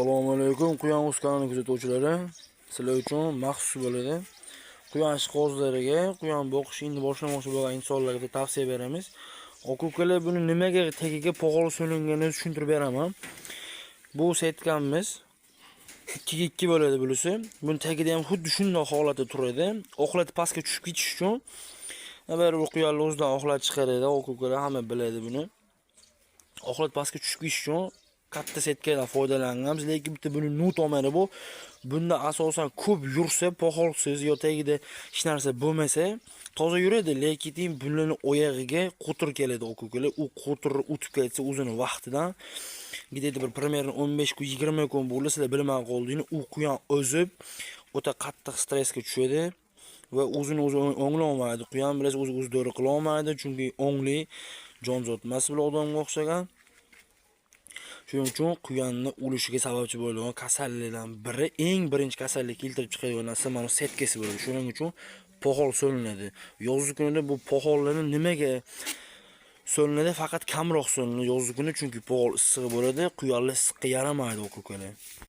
Assalomu alaykum, quyon o'skanini kuzatuvchilari. Sizlar uchun maxsus bo'ladi. Quyon ishqibozlariga, quyon boqishni boshlamoqchi bo'lgan insonlarga tavsiya beramiz. Aka-ukalar buni nimaga tagiga pog'ol so'linganini tushuntirib beraman. Bu setkamiz 2 ga 2 bo'ladi bunisi. Buni tagida ham xuddi shunday holatda turadi. Oqlat pastga tushib ketish uchun bir quyonni o'zidan oqlat chiqaradi. Aka-ukalar hamma biladi buni. Oqlat pastga tushib ketish uchun katta setkadan foydalanamiz, lekin bitta buni nut olmaydi bu. Bunda asosan ko'p yursa, poxolsiz yo tagida hech narsa bo'lmasa, toza yuradi, lekin bunlarning oyog'iga qo'tir keladi aka-ukalar. U qo'tir o'tib ketsa o'zini vaqtidan gidaydi bir примерно 15 kun 20 kun bo'lsa, sizlar bilmay qoldingiz, u quyon o'zib o'ta qattiq stressga tushadi va o'zini o'zi o'nglay olmaydi. Quyon bilasiz o'zi do'ri qila olmaydi, chunki o'ngli jonzot emas bilan odamga o'xshagan. Shuning uchun quyonni o'lishiga sababchi bo'lgan kasalliklardan biri, eng birinchi kasallik keltirib chiqargan narsa mana setkasi bo'ladi. Shuning uchun poxol so'linadi. Yozgi kunida bu poxollarni nimaga so'linadi? Faqat kamroq so'linadi yozgi kuni, chunki poxol issiq bo'ladi, quyonlar issiqqa yaramaydi aka-ukalar.